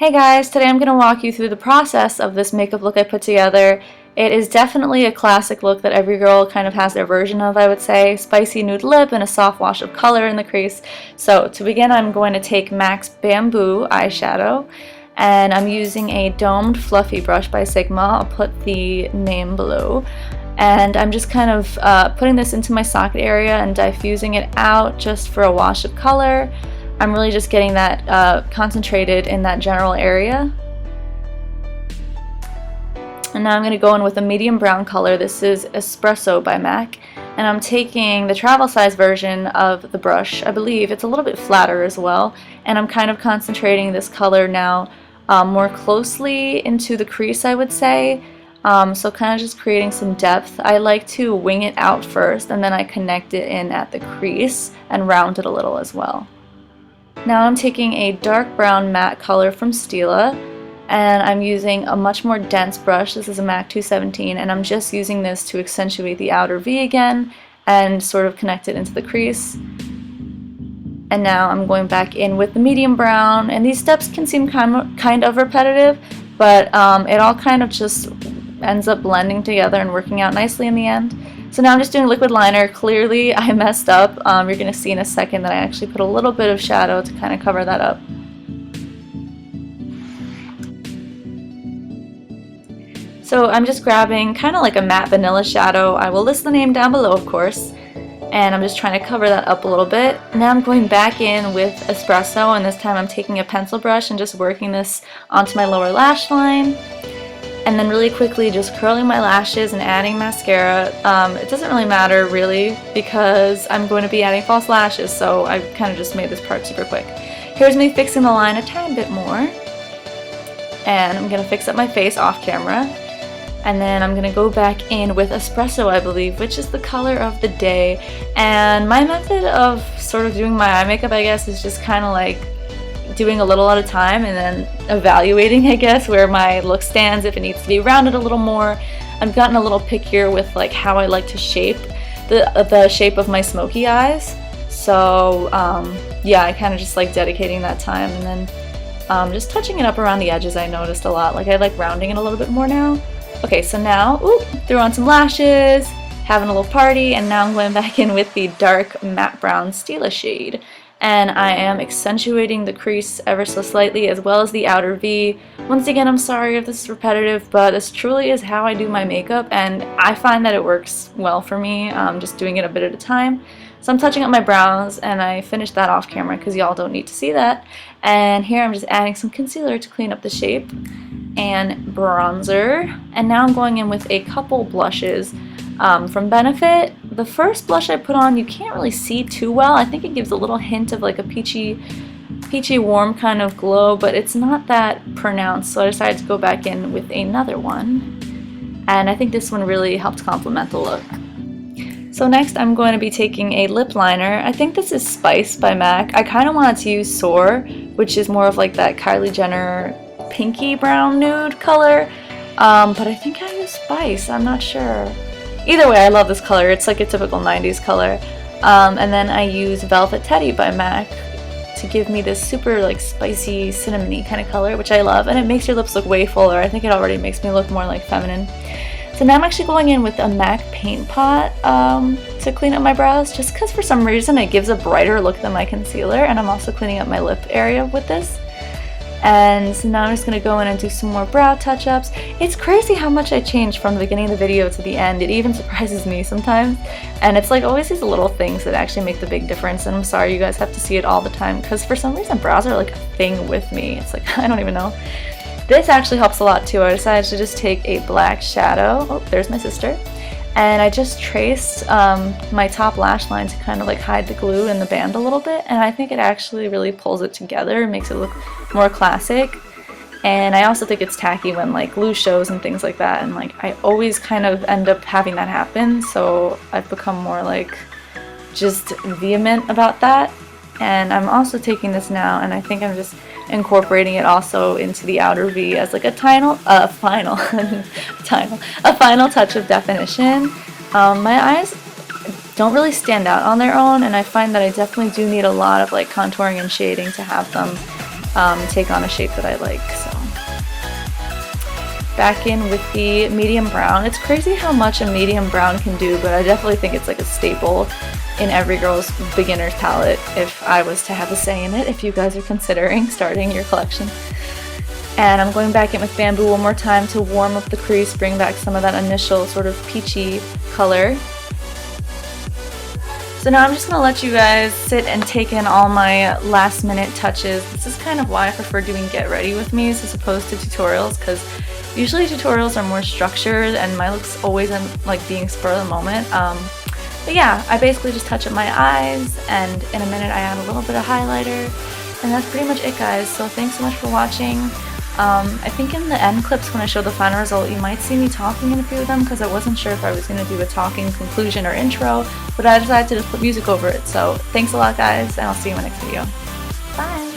Hey guys, today I'm going to walk you through the process of this makeup look I put together. It is definitely a classic look that every girl kind of has their version of, I would say. Spicy nude lip and a soft wash of color in the crease. So to begin, I'm going to take MAC's Bamboo eyeshadow, and I'm using a domed fluffy brush by Sigma. I'll put the name below. And I'm just kind of putting this into my socket area and diffusing it out just for a wash of color. I'm really just getting that concentrated in that general area. And now I'm going to go in with a medium brown color. This is Espresso by MAC. And I'm taking the travel size version of the brush. I believe it's a little bit flatter as well. And I'm kind of concentrating this color now more closely into the crease, I would say. So kind of just creating some depth. I like to wing it out first and then I connect it in at the crease and round it a little as well. Now I'm taking a dark brown matte color from Stila, and I'm using a much more dense brush. This is a MAC 217, and I'm just using this to accentuate the outer V again and sort of connect it into the crease. And now I'm going back in with the medium brown, and these steps can seem kind of repetitive, but it all kind of just ends up blending together and working out nicely in the end. So now I'm just doing liquid liner. Clearly I messed up. You're going to see in a second that I actually put a little bit of shadow to kind of cover that up. So I'm just grabbing kind of like a matte vanilla shadow. I will list the name down below, of course. And I'm just trying to cover that up a little bit. Now I'm going back in with Espresso, and this time I'm taking a pencil brush and just working this onto my lower lash line. And then really quickly just curling my lashes and adding mascara. It doesn't really matter really because I'm going to be adding false lashes, so I kind of just made this part super quick. Here's me fixing the line a tiny bit more. And I'm going to fix up my face off camera. And then I'm going to go back in with Espresso, I believe, which is the color of the day. And my method of sort of doing my eye makeup, I guess, is just kind of like doing a little at a time and then evaluating, I guess, where my look stands, if it needs to be rounded a little more. I've gotten a little pickier with like how I like to shape the shape of my smoky eyes. So yeah, I kind of just like dedicating that time and then just touching it up around the edges. I noticed a lot, like I like rounding it a little bit more now. Okay, so now, threw on some lashes, having a little party, and now I'm going back in with the dark matte brown Stila shade. And I am accentuating the crease ever so slightly as well as the outer V. Once again, I'm sorry if this is repetitive, but this truly is how I do my makeup, and I find that it works well for me, just doing it a bit at a time. So I'm touching up my brows, and I finished that off camera because y'all don't need to see that. And here I'm just adding some concealer to clean up the shape, and bronzer. And now I'm going in with a couple blushes. From Benefit. The first blush I put on you can't really see too well. I think it gives a little hint of like a peachy warm kind of glow, but it's not that pronounced, so I decided to go back in with another one. And I think this one really helped complement the look. So next I'm going to be taking a lip liner. I think this is Spice by MAC. I kind of wanted to use Soar, which is more of like that Kylie Jenner pinky brown nude color, but I think I used Spice, I'm not sure. Either way, I love this color. It's like a typical 90s color. And then I use Velvet Teddy by MAC to give me this super like spicy, cinnamony kind of color, which I love. And it makes your lips look way fuller. I think it already makes me look more like feminine. So now I'm actually going in with a MAC paint pot to clean up my brows, just because for some reason it gives a brighter look than my concealer. And I'm also cleaning up my lip area with this. And so now I'm just going to go in and do some more brow touch-ups. It's crazy how much I changed from the beginning of the video to the end. It even surprises me sometimes. And it's like always these little things that actually make the big difference. And I'm sorry you guys have to see it all the time because for some reason brows are like a thing with me. It's like, I don't even know. This actually helps a lot too. I decided to just take a black shadow. Oh, there's my sister. And I just traced my top lash line to kind of like hide the glue in the band a little bit, and I think it actually really pulls it together and makes it look more classic. And I also think it's tacky when like glue shows and things like that, and like I always kind of end up having that happen, so I've become more like just vehement about that. And I'm also taking this now, and I think I'm just incorporating it also into the outer V as like a final touch of definition. My eyes don't really stand out on their own, and I find that I definitely do need a lot of like contouring and shading to have them take on a shape that I like. So back in with the medium brown. It's crazy how much a medium brown can do, but I definitely think it's like a staple in every girl's beginner's palette if I was to have a say in it, if you guys are considering starting your collection. And I'm going back in with Bamboo one more time to warm up the crease, bring back some of that initial sort of peachy color. So now I'm just going to let you guys sit and take in all my last minute touches. This is kind of why I prefer doing get ready with me as opposed to tutorials, because usually tutorials are more structured and my look's always in like being spur of the moment. But yeah, I basically just touch up my eyes, and in a minute I add a little bit of highlighter, and that's pretty much it, guys. So thanks so much for watching. I think in the end clips when I show the final result you might see me talking in a few of them, because I wasn't sure if I was going to do a talking conclusion or intro, but I decided to just put music over it. So thanks a lot, guys, and I'll see you in my next video. Bye!